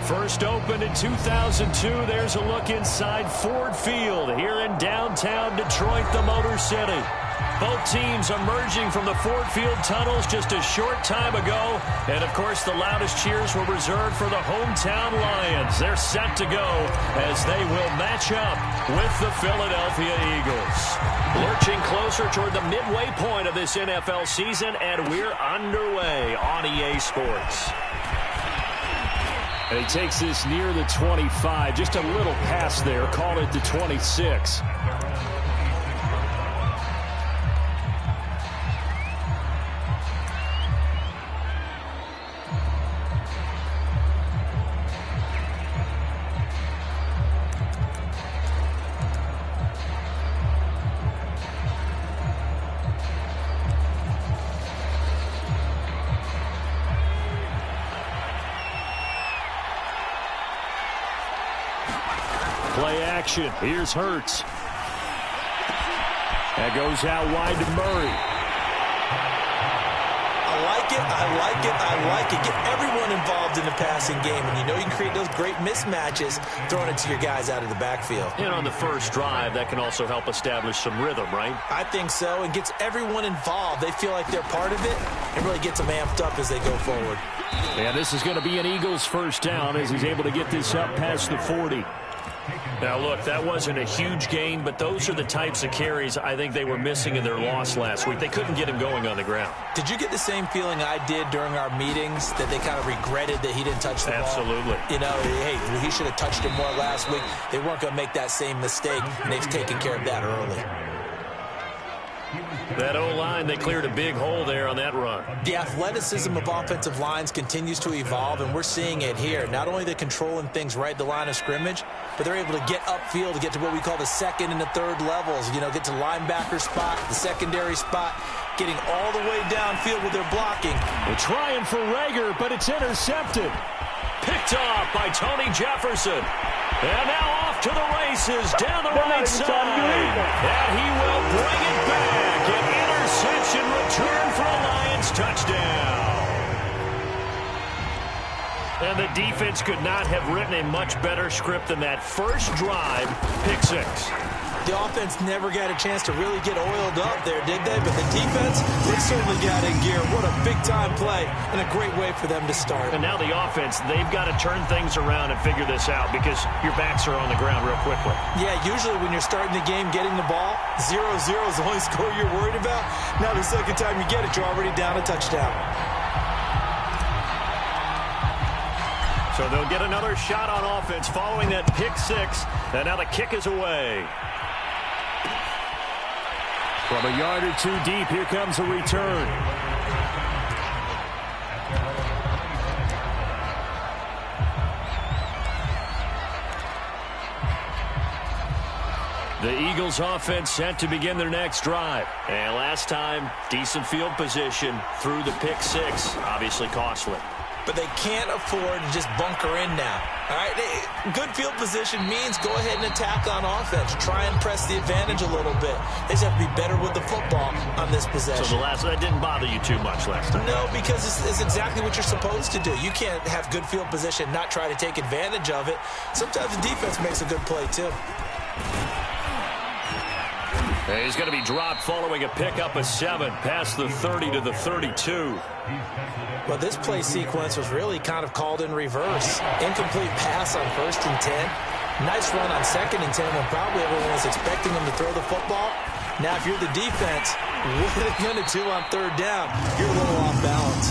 First opened in 2002. There's a look inside Ford Field here in downtown Detroit, the Motor City. Both teams emerging from the Ford Field tunnels just a short time ago. And, of course, the loudest cheers were reserved for the hometown Lions. They're set to go as they will match up with the Philadelphia Eagles. Lurching closer toward the midway point of this NFL season, and we're underway on EA Sports. And he takes this near the 25, just a little pass there, call it the 26. Play action. Here's Hurts. That goes out wide to Murray. I like it. I like it. I like it. Get everyone involved in the passing game. And you know you can create those great mismatches throwing it to your guys out of the backfield. And on the first drive, that can also help establish some rhythm, right? I think so. And gets everyone involved. They feel like they're part of it and really gets them amped up as they go forward. And this is going to be an Eagles first down as he's able to get this up past the 40. Now, look, that wasn't a huge gain, but those are the types of carries I think they were missing in their loss last week. They couldn't get him going on the ground. Did you get the same feeling I did during our meetings, that they kind of regretted that he didn't touch the ball? Absolutely. You know, hey, he should have touched it more last week. They weren't going to make that same mistake, and they've taken care of that early. That O-line, they cleared a big hole there on that run. The athleticism of offensive lines continues to evolve, and we're seeing it here. Not only they're controlling things right at the line of scrimmage, but they're able to get upfield to get to what we call the second and the third levels. You know, get to linebacker spot, the secondary spot, getting all the way downfield with their blocking. They're trying for Reagor, but it's intercepted. Picked off by Tony Jefferson. And now off to the races down the right side. And he will bring it back. An interception return for a Lions touchdown. And the defense could not have written a much better script than that first drive, pick six. The offense never got a chance to really get oiled up there, did they? But the defense, they certainly got in gear. What a big-time play and a great way for them to start. And now the offense, they've got to turn things around and figure this out because your backs are on the ground real quickly. Yeah, usually when you're starting the game, getting the ball, 0-0 is the only score you're worried about. Now the second time you get it, you're already down a touchdown. So they'll get another shot on offense following that pick six. And now the kick is away. From a yard or two deep, here comes a return. The Eagles offense set to begin their next drive. And last time, decent field position through the pick six. Obviously costly. But they can't afford to just bunker in now. All right, good field position means go ahead and attack on offense. Try and press the advantage a little bit. They just have to be better with the football on this possession. So that didn't bother you too much last time? No, because it's exactly what you're supposed to do. You can't have good field position, not try to take advantage of it. Sometimes the defense makes a good play, too. He's going to be dropped following a pickup of 7 past the 30 to the 32. Well, this play sequence was really kind of called in reverse. Incomplete pass on 1st and 10. Nice run on 2nd and 10 when probably everyone was expecting him to throw the football. Now, if you're the defense, what are they going to do on 3rd down? You're a little off balance.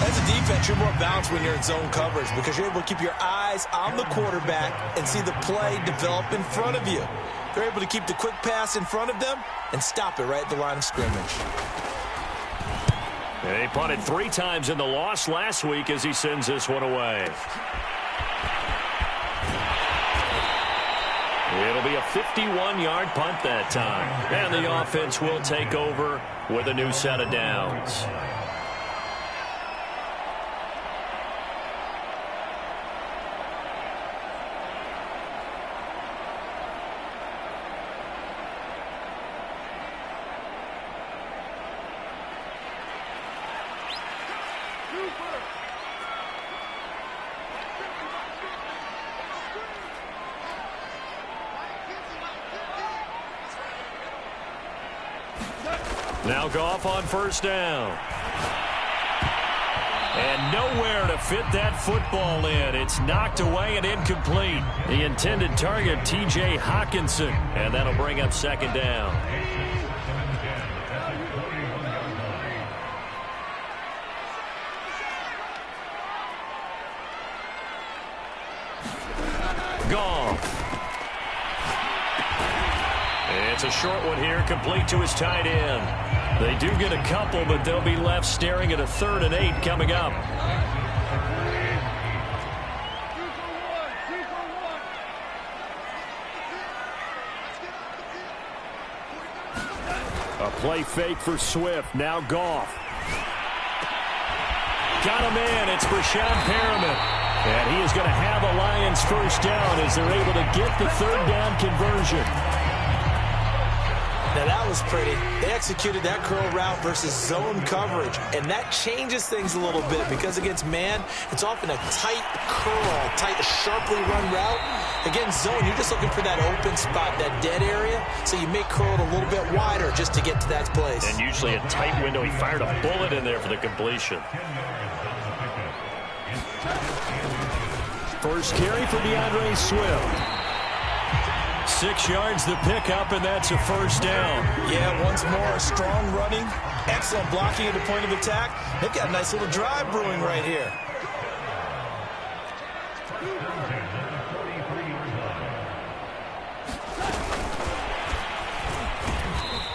As a defense, you're more balanced when you're in zone coverage because you're able to keep your eyes on the quarterback and see the play develop in front of you. They're able to keep the quick pass in front of them and stop it right at the line of scrimmage. He punted 3 times in the loss last week as he sends this one away. It'll be a 51-yard punt that time. And the offense will take over with a new set of downs. Now Goff on first down. And nowhere to fit that football in. It's knocked away and incomplete. The intended target, T.J. Hockenson. And that'll bring up second down. Goff. It's a short one here, complete to his tight end. They do get a couple, but they'll be left staring at a 3rd and 8 coming up. A play fake for Swift. Now Goff. Got him in. It's Breshad Perriman. And he is going to have a Lions first down as they're able to get the 3rd down conversion. Now that was pretty. They executed that curl route versus zone coverage, and that changes things a little bit because against man, it's often a tight curl, tight, sharply run route. Against zone, you're just looking for that open spot, that dead area, so you may curl it a little bit wider just to get to that place. And usually a tight window. He fired a bullet in there for the completion. First carry for DeAndre Swift. 6 yards the pickup, and that's a first down. Yeah, once more, strong running, excellent blocking at the point of attack. They've got a nice little drive brewing right here.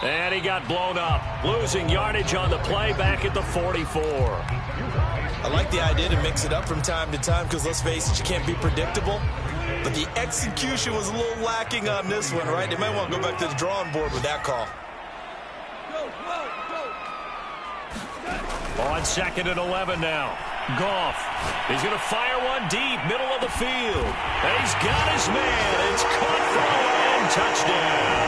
And he got blown up, losing yardage on the play back at the 44. I like the idea to mix it up from time to time because, let's face it, you can't be predictable. But the execution was a little lacking on this one, right? They might want to go back to the drawing board with that call. On 2nd and 11 now. Goff. He's going to fire one deep, middle of the field. And he's got his man. It's caught for a Lion touchdown.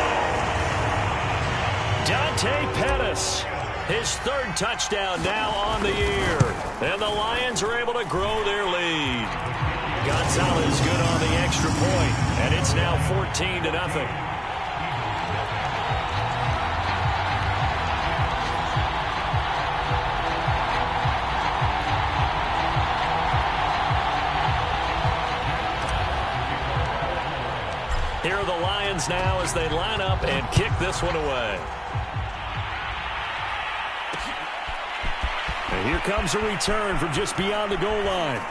Dante Pettis. His 3rd touchdown now on the year. And the Lions are able to grow their lead. Gonzalez good on the extra point, and it's now 14-0. Here are the Lions now as they line up and kick this one away. And here comes a return from just beyond the goal line.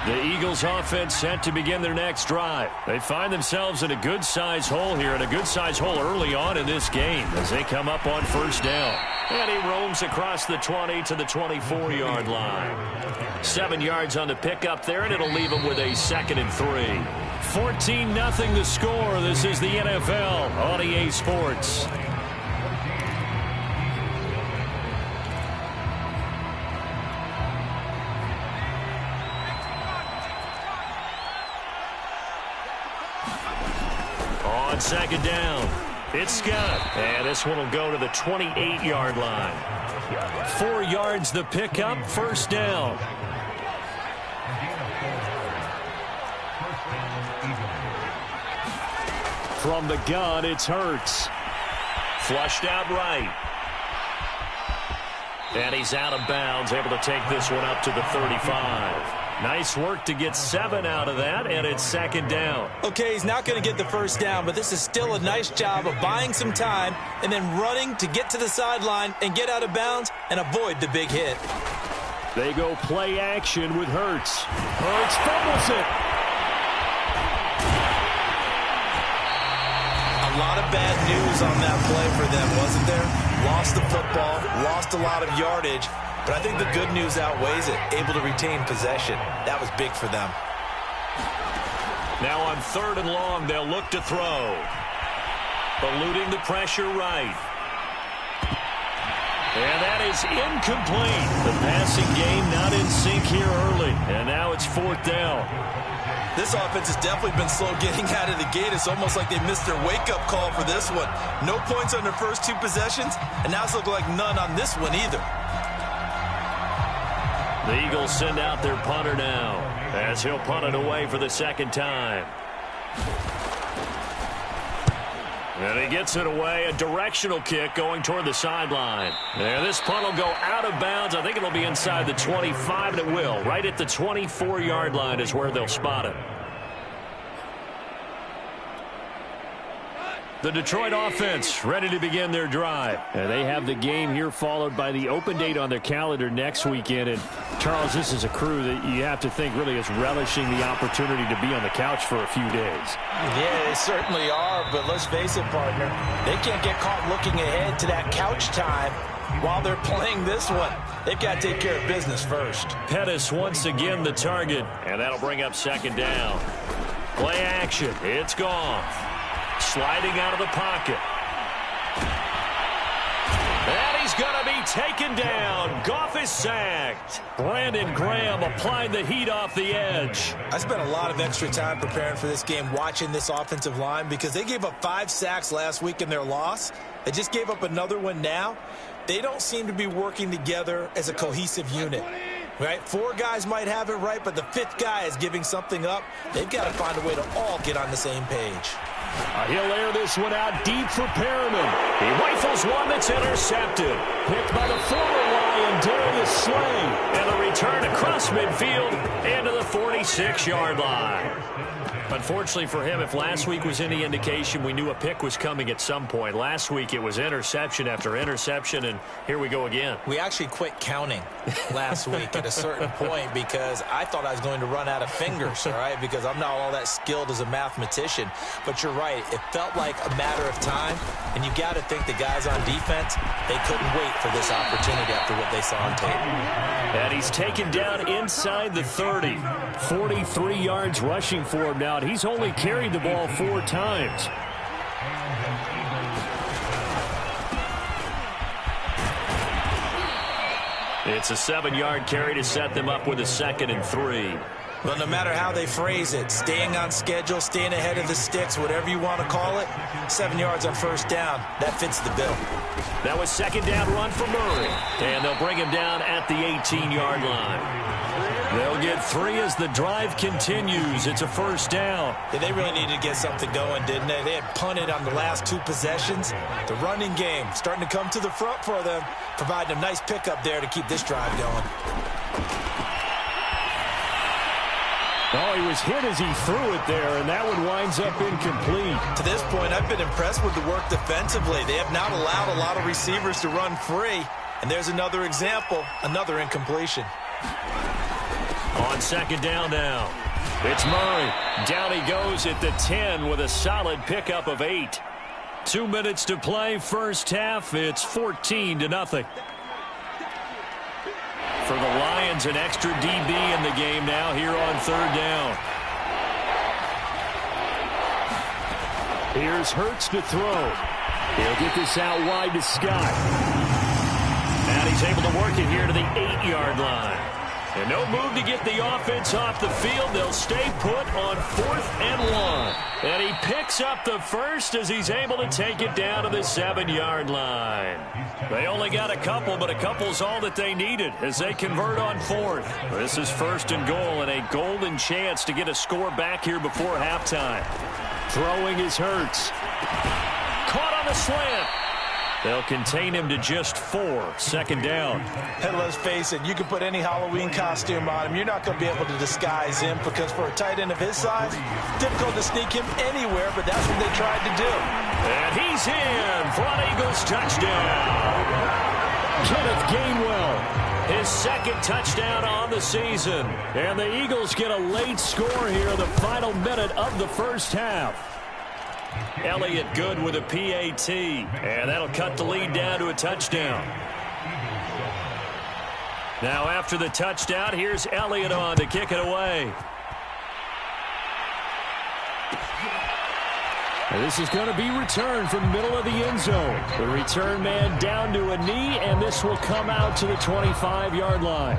The Eagles offense set to begin their next drive. They find themselves in a good-sized hole here, and a good-sized hole early on in this game as they come up on first down. And he roams across the 20 to the 24-yard line. 7 yards on the pickup there, and it'll leave him with a 2nd and 3. 14-0 the score. This is the NFL on EA Sports. On 2nd down, it's Scott. And this one will go to the 28-yard line. 4 yards the pickup, first down. From the gun, it's Hurts. Flushed out right. And he's out of bounds, able to take this one up to the 35. Nice work to get 7 out of that, and it's 2nd down. Okay, he's not going to get the first down, but this is still a nice job of buying some time and then running to get to the sideline and get out of bounds and avoid the big hit. They go play action with Hurts. Hurts fumbles it. A lot of bad news on that play for them, wasn't there? Lost the football, lost a lot of yardage. But I think the good news outweighs it. Able to retain possession. That was big for them. Now on 3rd and long, they'll look to throw. Eluding the pressure right. And that is incomplete. The passing game not in sync here early. And now it's 4th down. This offense has definitely been slow getting out of the gate. It's almost like they missed their wake-up call for this one. No points on their first 2 possessions, and now it's looking like none on this one either. The Eagles send out their punter now as he'll punt it away for the second time. And he gets it away, a directional kick going toward the sideline. And this punt will go out of bounds. I think it'll be inside the 25, and it will. Right at the 24-yard line is where they'll spot it. The Detroit offense ready to begin their drive. And they have the game here followed by the open date on their calendar next weekend. And, Charles, this is a crew that you have to think really is relishing the opportunity to be on the couch for a few days. Yeah, they certainly are, but let's face it, partner. They can't get caught looking ahead to that couch time while they're playing this one. They've got to take care of business first. Pettis once again the target, and that'll bring up second down. Play action. It's gone. Sliding out of the pocket. And he's going to be taken down. Goff is sacked. Brandon Graham applied the heat off the edge. I spent a lot of extra time preparing for this game watching this offensive line because they gave up 5 sacks last week in their loss. They just gave up another one now. They don't seem to be working together as a cohesive unit. Right? 4 guys might have it right, but the 5th guy is giving something up. They've got to find a way to all get on the same page. He'll air this one out deep for Perriman. He rifles one that's intercepted. Picked by the former Lion, Darius Slay. And a return across midfield into the 46-yard line. Unfortunately for him, if last week was any indication, we knew a pick was coming at some point. Last week it was interception after interception, and here we go again. We actually quit counting last week at a certain point because I thought I was going to run out of fingers, all right, because I'm not all that skilled as a mathematician. But you're right. It felt like a matter of time, and you got to think the guys on defense, they couldn't wait for this opportunity after what they saw on tape. And he's taken down inside the 30. 43 yards rushing for him now. He's only carried the ball 4 times. It's a 7-yard carry to set them up with a 2nd and 3. Well, no matter how they phrase it, staying on schedule, staying ahead of the sticks, whatever you want to call it, 7 yards on first down, that fits the bill. That was 2nd down run for Murray. And they'll bring him down at the 18-yard line. They'll get 3 as the drive continues. It's a first down. Yeah, they really needed to get something going, didn't they? They had punted on the last 2 possessions. The running game starting to come to the front for them, providing a nice pickup there to keep this drive going. Oh, he was hit as he threw it there, and that one winds up incomplete. To this point, I've been impressed with the work defensively. They have not allowed a lot of receivers to run free. And there's another example, another incompletion. On 2nd down now, it's Murray. Down he goes at the 10 with a solid pickup of 8. 2 minutes to play, first half. It's 14-0. For the Lions, an extra DB in the game now here on 3rd down. Here's Hurts to throw. He'll get this out wide to Scott. And he's able to work it here to the 8-yard line. And no move to get the offense off the field. They'll stay put on 4th and 1. And he picks up the first as he's able to take it down to the 7-yard line. They only got a couple, but a couple's all that they needed as they convert on 4th. This is 1st and goal and a golden chance to get a score back here before halftime. Throwing is Hurts. Caught on the slant. They'll contain him to just 4. 2nd down. And let's face it, you can put any Halloween costume on him. You're not going to be able to disguise him because for a tight end of his size, difficult to sneak him anywhere, but that's what they tried to do. And he's in for an Eagles touchdown. Kenneth Gainwell, his 2nd touchdown on the season. And the Eagles get a late score here in the final minute of the first half. Elliott good with a PAT, and that'll cut the lead down to a touchdown. Now after the touchdown, here's Elliott on to kick it away. And this is going to be returned from middle of the end zone. The return man down to a knee, and this will come out to the 25-yard line.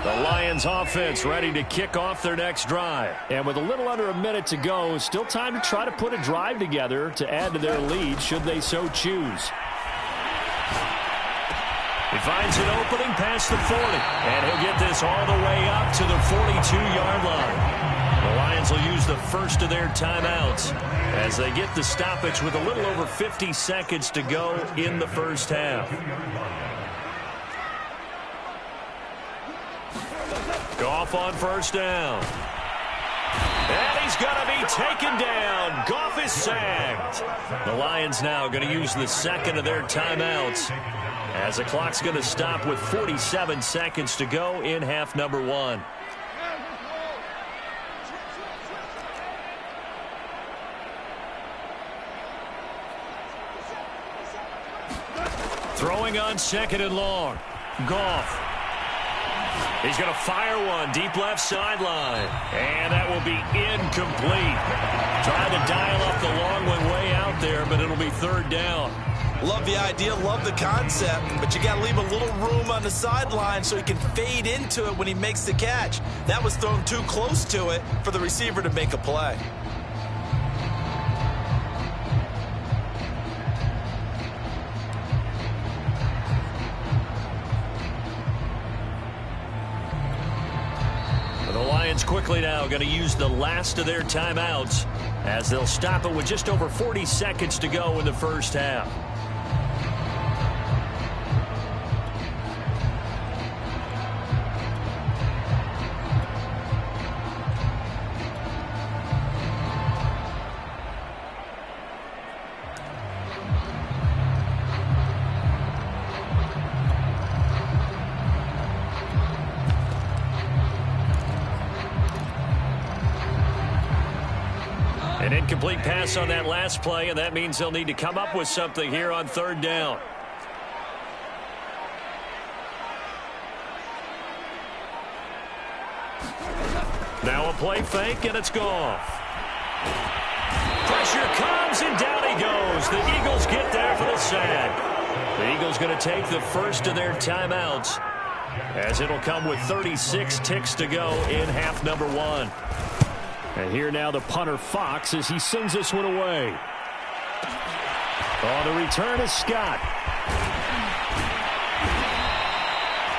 The Lions offense ready to kick off their next drive. And with a little under a minute to go, still time to try to put a drive together to add to their lead should they so choose. He finds an opening past the 40, and he'll get this all the way up to the 42-yard line. The Lions will use the first of their timeouts as they get the stoppage with a little over 50 seconds to go in the first half. Goff on first down. And he's going to be taken down. Goff is sacked. The Lions now going to use the second of their timeouts as the clock's going to stop with 47 seconds to go in half number one. Throwing on second and long. Goff. He's going to fire one deep left sideline. And that will be incomplete. Trying to dial up the long one way out there, but it'll be third down. Love the idea, love the concept, but you got to leave a little room on the sideline so he can fade into it when he makes the catch. That was thrown too close to it for the receiver to make a play. The Lions quickly now going to use the last of their timeouts as they'll stop it with just over 40 seconds to go in the first half. An incomplete pass on that last play, and that means they'll need to come up with something here on third down. Now a play fake, and it's Goff. Pressure comes, and down he goes. The Eagles get there for the sack. The Eagles going to take the first of their timeouts as it'll come with 36 ticks to go in half number one. And here now the punter Fox as he sends this one away. On the return is Scott.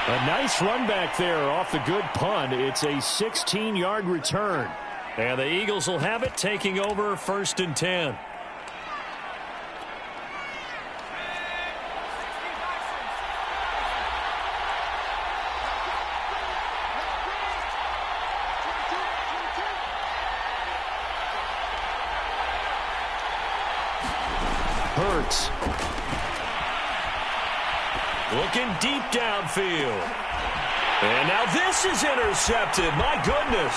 A nice run back there off the good punt. It's a 16-yard return. And the Eagles will have it, taking over first and 10. Hurts. Looking deep downfield. And now this is intercepted. My goodness.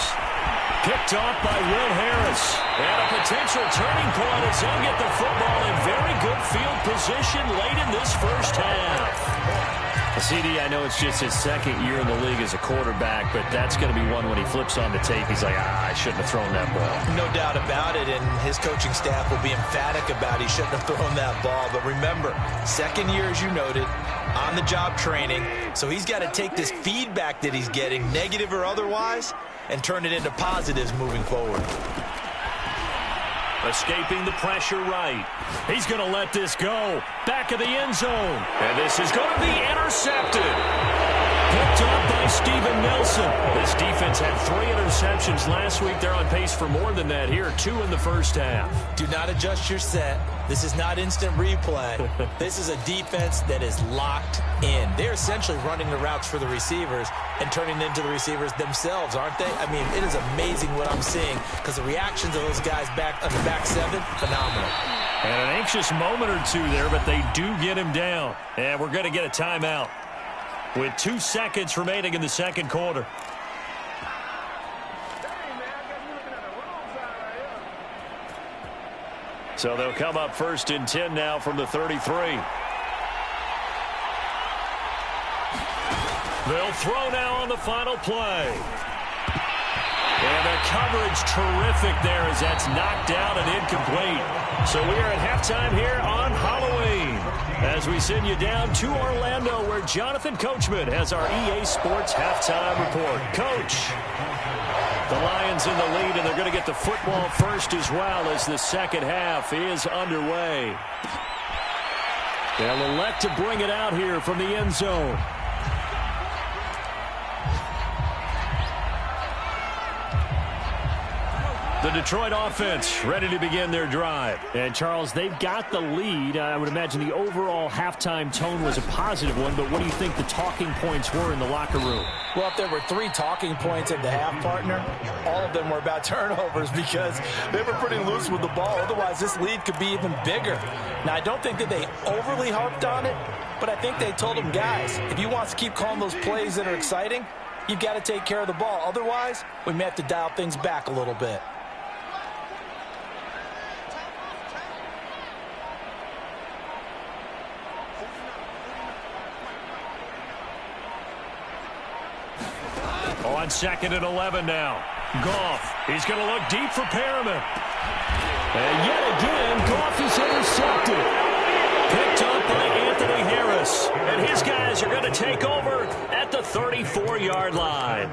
Picked off by Will Harris. And a potential turning point as he'll get the football in very good field position late in this first half. CD, I know it's just his second year in the league as a quarterback, but that's going to be one when he flips on the tape. He's like, I shouldn't have thrown that ball. No doubt about it, and his coaching staff will be emphatic about he shouldn't have thrown that ball. But remember, second year, as you noted, on-the-job training, so he's got to take this feedback that he's getting, negative or otherwise, and turn it into positives moving forward. Escaping the pressure right. He's going to let this go. Back of the end zone. And this is going to be intercepted. Picked up by Steven Nelson. This defense had 3 interceptions last week. They're on pace for more than that here. 2 in the first half. Do not adjust your set. This is not instant replay. This is a defense that is locked in. They're essentially running the routes for the receivers and turning into the receivers themselves, aren't they? I mean, it is amazing what I'm seeing because the reactions of those guys back on the back seven, phenomenal. And an anxious moment or two there, but they do get him down. And we're going to get a timeout with 2 seconds remaining in the second quarter. So they'll come up first and 10 now from the 33. They'll throw now on the final play. And the coverage terrific there as that's knocked down and incomplete. So we are at halftime here on Halloween as we send you down to Orlando where Jonathan Coachman has our EA Sports halftime report. Coach, the Lions in the lead, and they're going to get the football first as well as the second half is underway. They'll elect to bring it out here from the end zone. The Detroit offense ready to begin their drive. And, Charles, they've got the lead. I would imagine the overall halftime tone was a positive one, but what do you think the talking points were in the locker room? Well, if there were 3 talking points at the half, partner, all of them were about turnovers because they were pretty loose with the ball. Otherwise, this lead could be even bigger. Now, I don't think that they overly harped on it, but I think they told them, guys, if you want to keep calling those plays that are exciting, you've got to take care of the ball. Otherwise, we may have to dial things back a little bit. On 2nd and 11 now. Goff, he's going to look deep for Perriman. And yet again, Goff is intercepted. Picked up by Anthony Harris. And his guys are going to take over at the 34-yard line.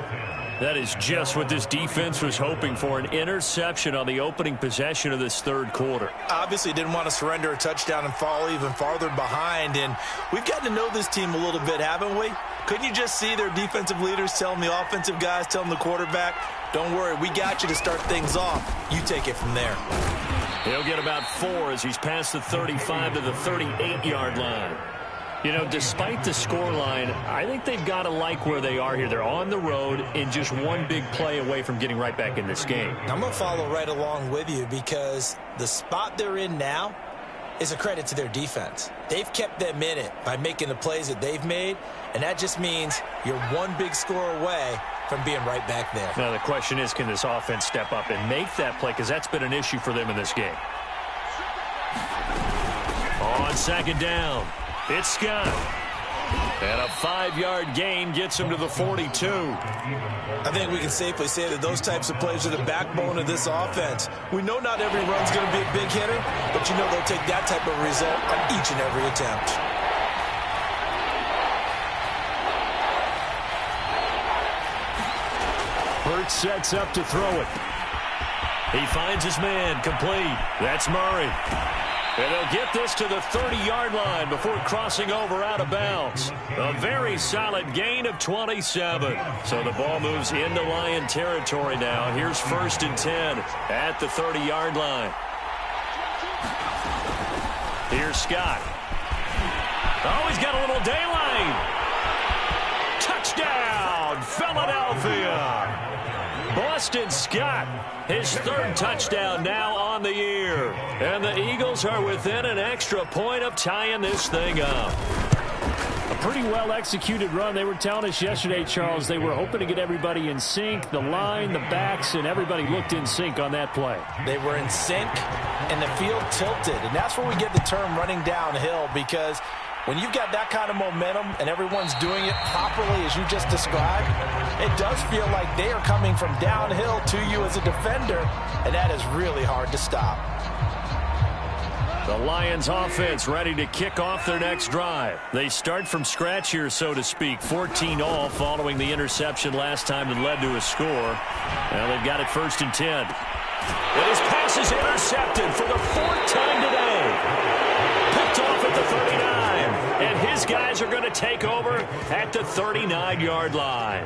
That is just what this defense was hoping for, an interception on the opening possession of this third quarter. Obviously didn't want to surrender a touchdown and fall even farther behind, and we've gotten to know this team a little bit, haven't we? Couldn't you just see their defensive leaders telling the offensive guys, telling the quarterback, don't worry, we got you to start things off. You take it from there. He'll get about 4 as he's past the 35 to the 38-yard line. You know, despite the scoreline, I think they've got to like where they are here. They're on the road and just one big play away from getting right back in this game. I'm going to follow right along with you because the spot they're in now is a credit to their defense. They've kept them in it by making the plays that they've made, and that just means you're one big score away from being right back there. Now, the question is, can this offense step up and make that play? Because that's been an issue for them in this game. On 2nd down. It's Scott. And a 5-yard gain gets him to the 42. I think we can safely say that those types of plays are the backbone of this offense. We know not every run's going to be a big hitter, but you know they'll take that type of result on each and every attempt. Hurts sets up to throw it. He finds his man complete. That's Murray. And they'll get this to the 30-yard line before crossing over out of bounds. A very solid gain of 27. So the ball moves into Lion territory now. Here's 1st and 10 at the 30-yard line. Here's Scott. Oh, he's got a little daylight. Touchdown, Philadelphia. Boston Scott, his 3rd touchdown now on the year. And the Eagles are within an extra point of tying this thing up. A pretty well-executed run. They were telling us yesterday, Charles, they were hoping to get everybody in sync, the line, the backs, and everybody looked in sync on that play. They were in sync, and the field tilted. And that's where we get the term running downhill, because when you've got that kind of momentum and everyone's doing it properly as you just described, it does feel like they are coming from downhill to you as a defender, and that is really hard to stop. The Lions offense ready to kick off their next drive. They start from scratch here, so to speak. 14-all following the interception last time that led to a score. Now they've got it 1st and 10. And his pass is intercepted for the 4th time today. Picked off at the 39. And his guys are going to take over at the 39-yard line.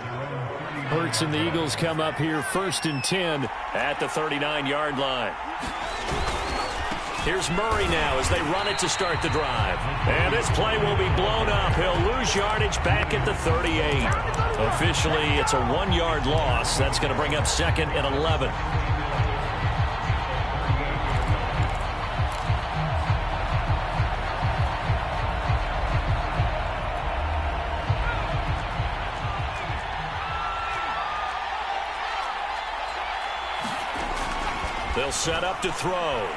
Hurts and the Eagles come up here 1st and 10 at the 39-yard line. Here's Murray now as they run it to start the drive. And this play will be blown up. He'll lose yardage back at the 38. Officially, it's a 1-yard loss. That's going to bring up 2nd and 11. They'll set up to throw.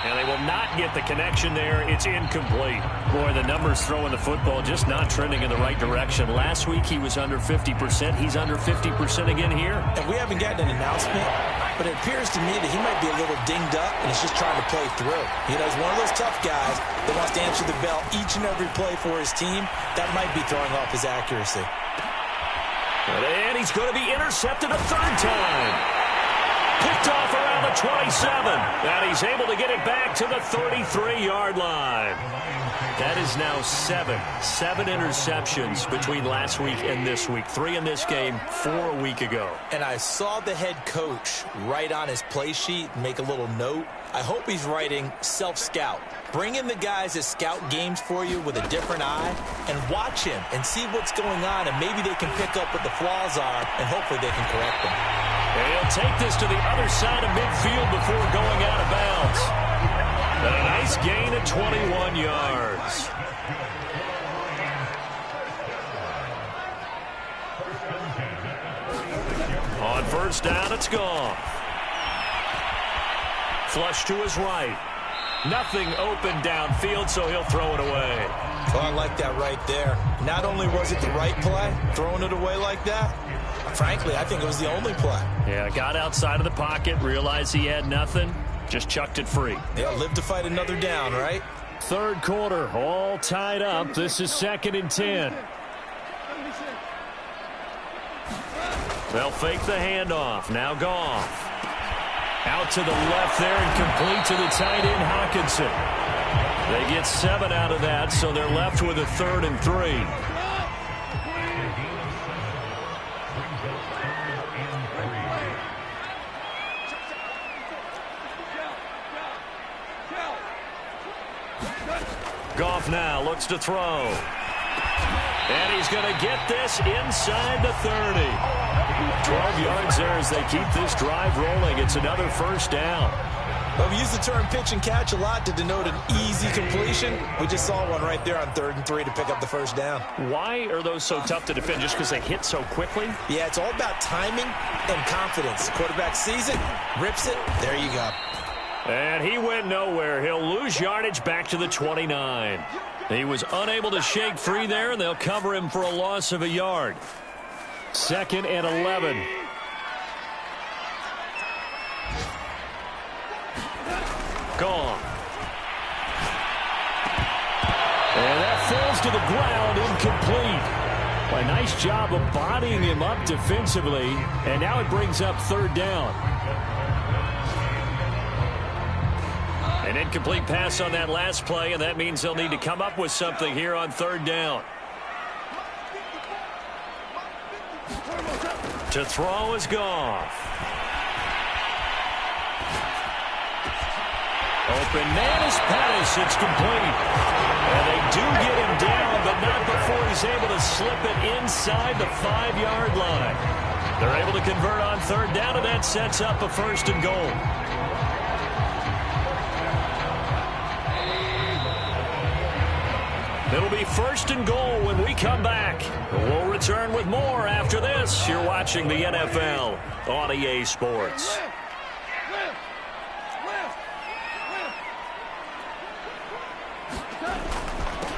And they will not get the connection there. It's incomplete. Boy, the numbers throwing the football just not trending in the right direction. Last week he was under 50%. He's under 50% again here. And we haven't gotten an announcement, but it appears to me that he might be a little dinged up and he's just trying to play through. You know, he's one of those tough guys that wants to answer the bell each and every play for his team. That might be throwing off his accuracy. And he's going to be intercepted a 3rd time. Picked off around the the 27. And he's able to get it back to the 33-yard line. That is now seven interceptions between last week and this week. 3 in this game, 4 a week ago. And I saw the head coach write on his play sheet, make a little note. I hope he's writing self-scout. Bring in the guys that scout games for you with a different eye and watch him and see what's going on, and maybe they can pick up what the flaws are, and hopefully they can correct them. And he'll take this to the other side of midfield before going out of bounds. And a nice gain of 21 yards. On first down, it's gone. Flush to his right. Nothing open downfield, so he'll throw it away. Oh, I like that right there. Not only was it the right play, throwing it away like that, frankly, I think it was the only play. Yeah, got outside of the pocket, realized he had nothing, just chucked it free. Yeah, live to fight another down, right? Third quarter, all tied up. This is 2nd and 10. They'll fake the handoff. Now Goff. Out to the left there and complete to the tight end, Hockenson. They get 7 out of that, so they're left with a 3rd and 3. Goff now looks to throw. And he's going to get this inside the 30. 12 yards there as they keep this drive rolling. It's another first down. Well, we use the term pitch and catch a lot to denote an easy completion. We just saw one right there on 3rd and 3 to pick up the first down. Why are those so tough to defend? Just because they hit so quickly? Yeah, it's all about timing and confidence. Quarterback sees it, rips it, there you go. And he went nowhere. He'll lose yardage back to the 29. He was unable to shake free there, and they'll cover him for a loss of a yard. 2nd and 11. Gone. And that falls to the ground, incomplete. A nice job of bodying him up defensively, and now it brings up 3rd down. An incomplete pass on that last play, and that means they'll need to come up with something here on 3rd down. To throw is Goff. Open man is Pettis. It's complete. And they do get him down, but not before he's able to slip it inside the 5-yard line. They're able to convert on 3rd down, and that sets up a 1st and goal. It'll be 1st and goal when we come back. We'll return with more after this. You're watching the NFL on EA Sports.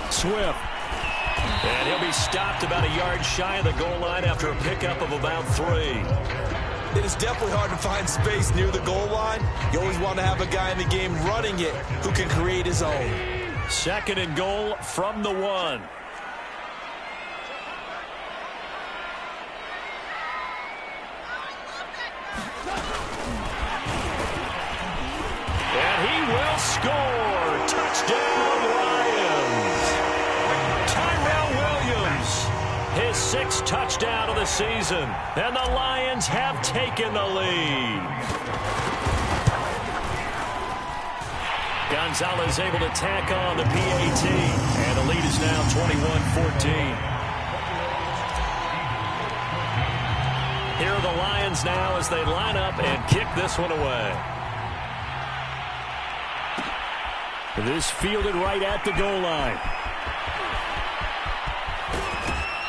Swift. And he'll be stopped about a yard shy of the goal line after a pickup of about 3. It is definitely hard to find space near the goal line. You always want to have a guy in the game running it who can create his own. 2nd and goal from the 1. And he will score. Touchdown, Lions. Tyrell Williams, his 6th touchdown of the season. And the Lions have taken the lead. Gonzalez able to tack on the PAT, and the lead is now 21-14. Here are the Lions now as they line up and kick this one away. This fielded right at the goal line.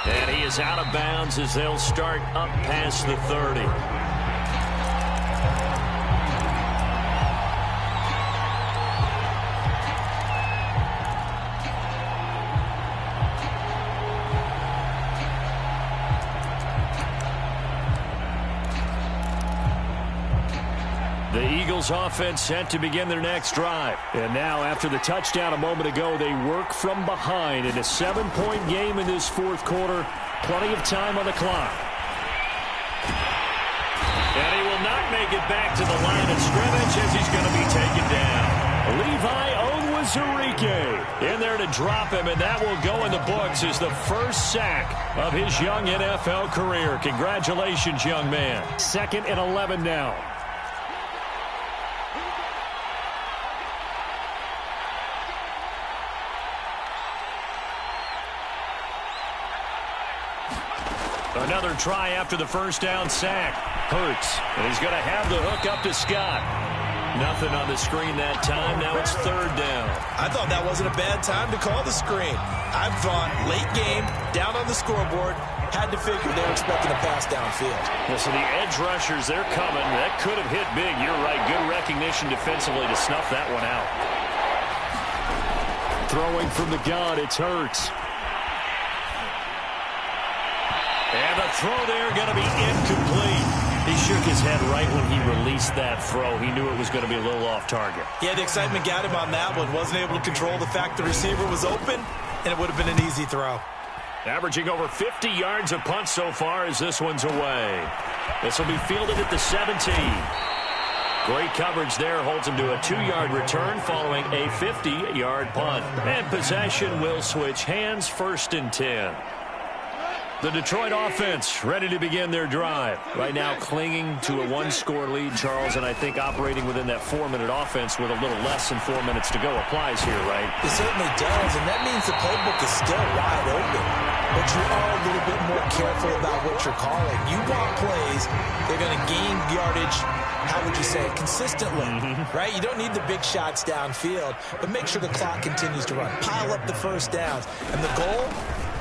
And he is out of bounds as they'll start up past the 30. The Eagles offense set to begin their next drive. And now after the touchdown a moment ago, they work from behind in a 7-point game in this 4th quarter. Plenty of time on the clock. And he will not can't make it back to the line of scrimmage as he's going to be taken down. Levi Onwuzurike in there to drop him, and that will go in the books as the first sack of his young NFL career. Congratulations, young man. 2nd and 11 now. Another try after the first down sack. Hurts, and he's going to have the hook up to Scott. Nothing on the screen that time. Now it's 3rd down. I thought that wasn't a bad time to call the screen. I thought late game, down on the scoreboard, had to figure they were expecting a pass downfield. Listen, the edge rushers, they're coming. That could have hit big. You're right. Good recognition defensively to snuff that one out. Throwing from the gun, it's Hurts. And the throw there going to be incomplete. He shook his head right when he released that throw. He knew it was going to be a little off target. Yeah, the excitement got him on that one. Wasn't able to control the fact the receiver was open, and it would have been an easy throw. Averaging over 50 yards a punt so far as this one's away. This will be fielded at the 17. Great coverage there. Holds him to a 2-yard return following a 50-yard punt. And possession will switch hands. 1st and 10. The Detroit offense ready to begin their drive. Right now clinging to a 1-score lead, Charles, and I think operating within that 4-minute offense with a little less than 4 minutes to go applies here, right? It certainly does, and that means the playbook is still wide open. But you are a little bit more careful about what you're calling. You want plays, they're going to gain yardage, how would you say it, consistently, right? You don't need the big shots downfield, but make sure the clock continues to run. Pile up the first downs. And the goal?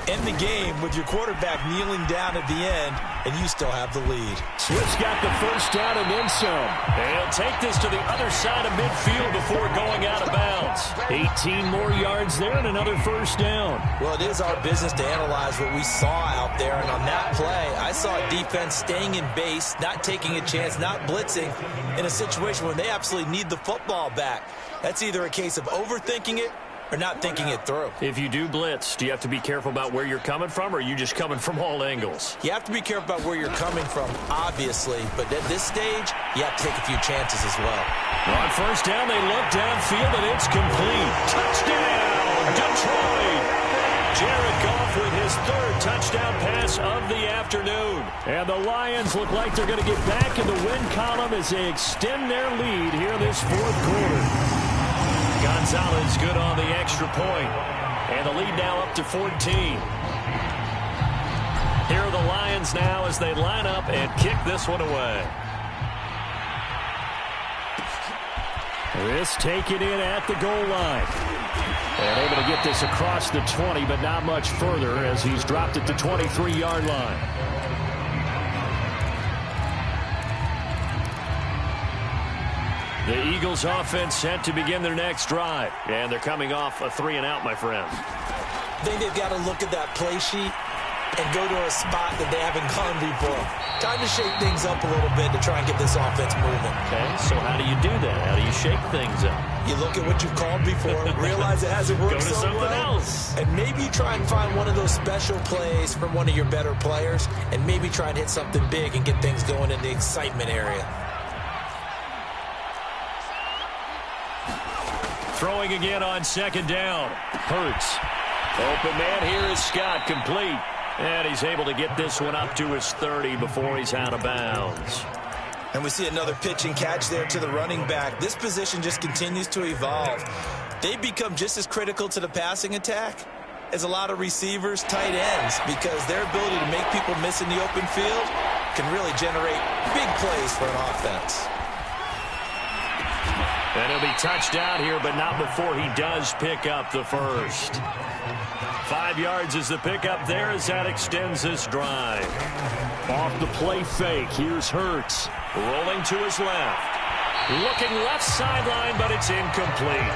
End the game with your quarterback kneeling down at the end, and you still have the lead. Swift's got the first down and then some. He'll take this to the other side of midfield before going out of bounds. 18 more yards there and another first down. Well, it is our business to analyze what we saw out there, and on that play, I saw a defense staying in base, not taking a chance, not blitzing, in a situation where they absolutely need the football back. That's either a case of overthinking it or not thinking it through. If you do blitz, do you have to be careful about where you're coming from, or are you just coming from all angles? You have to be careful about where you're coming from, obviously, but at this stage, you have to take a few chances as well. On first down, they look downfield, and it's complete. Touchdown, Detroit! Jared Goff with his 3rd touchdown pass of the afternoon. And the Lions look like they're going to get back in the win column as they extend their lead here in this 4th quarter. Gonzalez good on the extra point. And the lead now up to 14. Here are the Lions now as they line up and kick this one away. This taken in at the goal line. And able to get this across the 20, but not much further as he's dropped at the 23-yard line. The Eagles offense set to begin their next drive. And they're coming off a 3-and-out, my friend. I think they've got to look at that play sheet and go to a spot that they haven't gone before. Time to shake things up a little bit to try and get this offense moving. Okay, so how do you do that? How do you shake things up? You look at what you've called before, realize it hasn't worked go to so something well, else. and maybe try and find one of those special plays from one of your better players, and maybe try and hit something big and get things going in the excitement area. Throwing again on 2nd down. Hurts. Open man here is Scott, complete. And he's able to get this one up to his 30 before he's out of bounds. And we see another pitch and catch there to the running back. This position just continues to evolve. They become just as critical to the passing attack as a lot of receivers, tight ends, because their ability to make people miss in the open field can really generate big plays for an offense. And he'll be touched out here, but not before he does pick up the first. 5 yards is the pickup there as that extends this drive. Off the play fake, here's Hurts. Rolling to his left. Looking left sideline, but it's incomplete.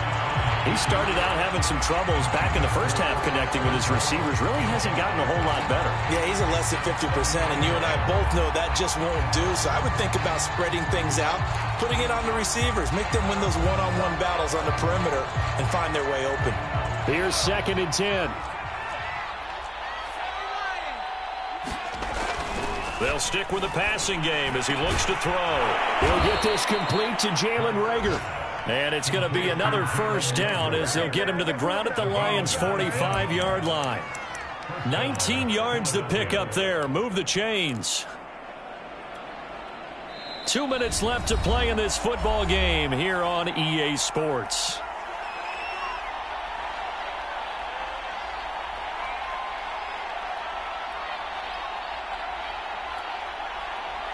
He started out having some troubles back in the first half connecting with his receivers. Really hasn't gotten a whole lot better. Yeah, he's at less than 50%, and you and I both know that just won't do. So I would think about spreading things out, putting it on the receivers, make them win those one-on-one battles on the perimeter and find their way open. Here's 2nd and 10. They'll stick with the passing game as he looks to throw. He'll get this complete to Jalen Reagor. And it's going to be another first down as they'll get him to the ground at the Lions' 45-yard line. 19 yards to pick up there. Move the chains. 2 minutes left to play in this football game here on EA Sports.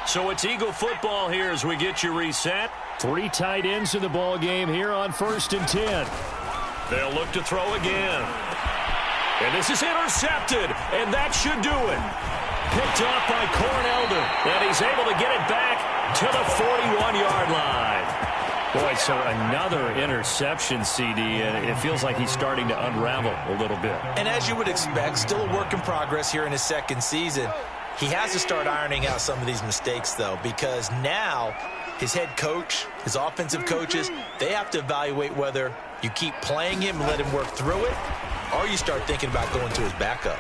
So it's Eagle football here as we get you reset. 3 tight ends in the ball game here on 1st and 10. They'll look to throw again. And this is intercepted, and that should do it. Picked off by Corn Elder, and he's able to get it back to the 41-yard line. Boy, so another interception, CD, and it feels like he's starting to unravel a little bit. And as you would expect, still a work in progress here in his 2nd season. He has to start ironing out some of these mistakes, though, because now his head coach, his offensive coaches, they have to evaluate whether you keep playing him and let him work through it, or you start thinking about going to his backup.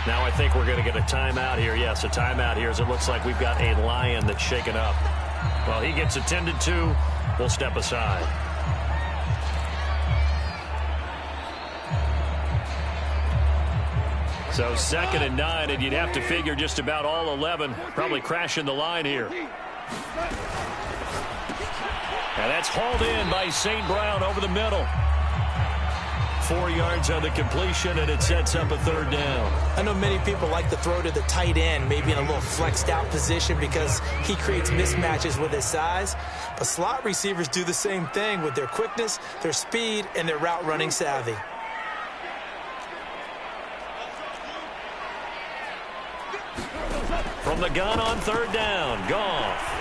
Now I think we're going to get a timeout here. Yes, a timeout here as it looks like we've got a Lion that's shaken up. Well, he gets attended to. We'll step aside. So 2nd and 9, and you'd have to figure just about all 11 probably crashing the line here. And that's hauled in by St. Brown over the middle. 4 yards on the completion, and it sets up a 3rd down. I know many people like to throw to the tight end, maybe in a little flexed out position because he creates mismatches with his size. But slot receivers do the same thing with their quickness, their speed, and their route running savvy. From the gun on 3rd down, Goff.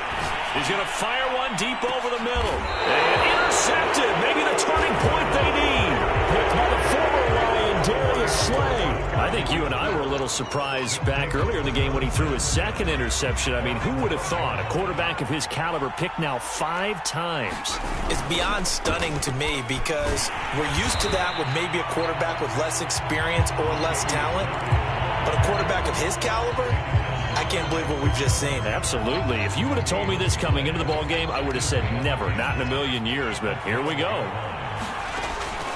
He's going to fire one deep over the middle. And intercepted. Maybe the turning point they need. Picked by the former Lion, Darius Slay. I think you and I were a little surprised back earlier in the game when he threw his 2nd interception. I mean, who would have thought a quarterback of his caliber picked now 5 times? It's beyond stunning to me because we're used to that with maybe a quarterback with less experience or less talent. But a quarterback of his caliber, I can't believe what we've just seen. Absolutely. If you would have told me this coming into the ball game, I would have said never, not in a million years, but here we go.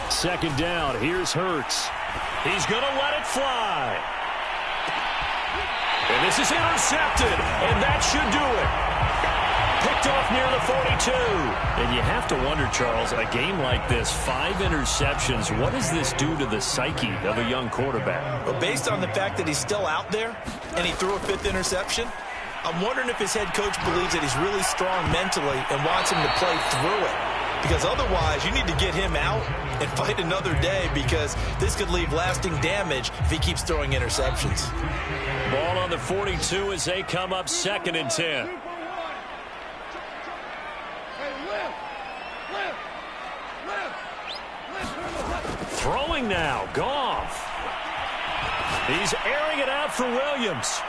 2nd down, here's Hurts. He's going to let it fly. And this is intercepted, and that should do it. Picked off near the 42. And you have to wonder, Charles, a game like this, 5 interceptions, what does this do to the psyche of a young quarterback? Well, based on the fact that he's still out there and he threw a 5th interception, I'm wondering if his head coach believes that he's really strong mentally and wants him to play through it. Because otherwise, you need to get him out and fight another day because this could leave lasting damage if he keeps throwing interceptions. Ball on the 42 as they come up 2nd and 10. Throwing now, Goff. He's airing it out for Williams.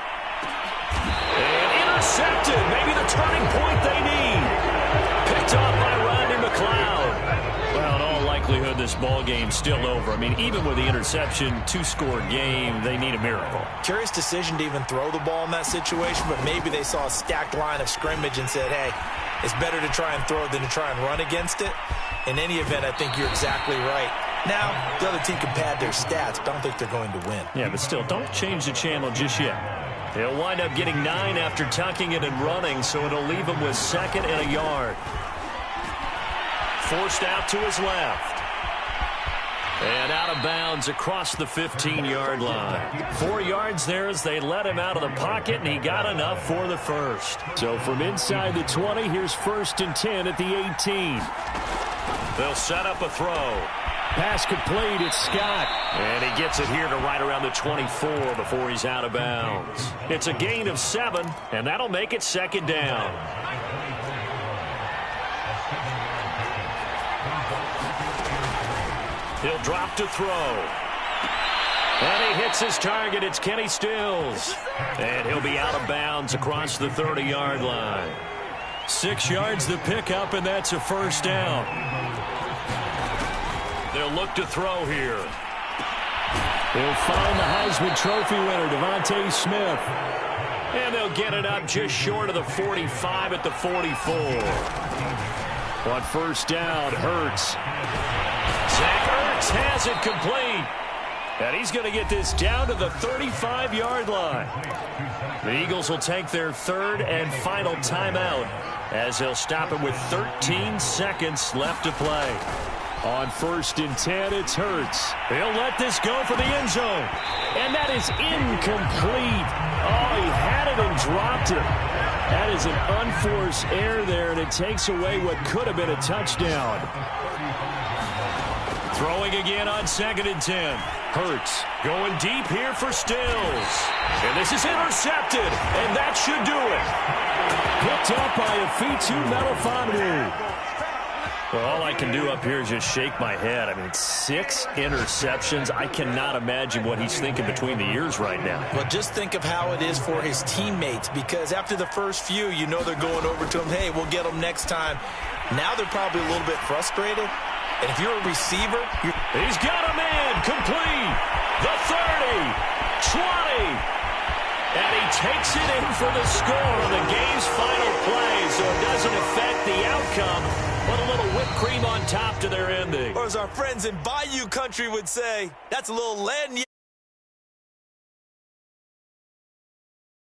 And intercepted. Maybe the turning point they need. Picked off by Rodney McLeod. Well, in all likelihood, this ball game's still over. I mean, even with the interception, 2-score game, they need a miracle. Curious decision to even throw the ball in that situation, but maybe they saw a stacked line of scrimmage and said, hey, it's better to try and throw than to try and run against it. In any event, I think you're exactly right. Now, the other team can pad their stats, but I don't think they're going to win. Yeah, but still, don't change the channel just yet. He'll wind up getting 9 after tucking it and running, so it'll leave him with 2nd and a yard. Forced out to his left. And out of bounds across the 15-yard line. 4 yards there as they let him out of the pocket, and he got enough for the first. So from inside the 20, here's 1st and 10 at the 18. They'll set up a throw. Pass complete, it's Scott. And he gets it here to right around the 24 before he's out of bounds. It's a gain of 7, and that'll make it 2nd down. He'll drop to throw. And he hits his target. It's Kenny Stills. And he'll be out of bounds across the 30-yard line. 6 yards to pick up, and that's a 1st down. They'll look to throw here. He'll find the Heisman Trophy winner, DeVonta Smith. And they'll get it up just short of the 45 at the 44. On first down, Hurts. Zach Ertz has it complete. And he's going to get this down to the 35-yard line. The Eagles will take their third and final timeout as they'll stop it with 13 seconds left to play. On first and 10, it's Hurts. He'll let this go for the end zone. And that is incomplete. Oh, he had it and dropped it. That is an unforced error there, and it takes away what could have been a touchdown. Throwing again on second and 10. Hurts going deep here for Stills. And this is intercepted, and that should do it. Picked up by Afitu Melifonwu. Well, all I can do up here is just shake my head. I mean, 6 interceptions. I cannot imagine what he's thinking between the ears right now. Well, just think of how it is for his teammates, because after the first few, you know they're going over to him, hey, we'll get them next time. Now they're probably a little bit frustrated. And if you're a receiver, he's got a man complete. The 30, 20. And he takes it in for the score on the game's final play, so it doesn't affect the outcome, but a little whipped cream on top to their ending. Or as our friends in Bayou Country would say, that's a little lead.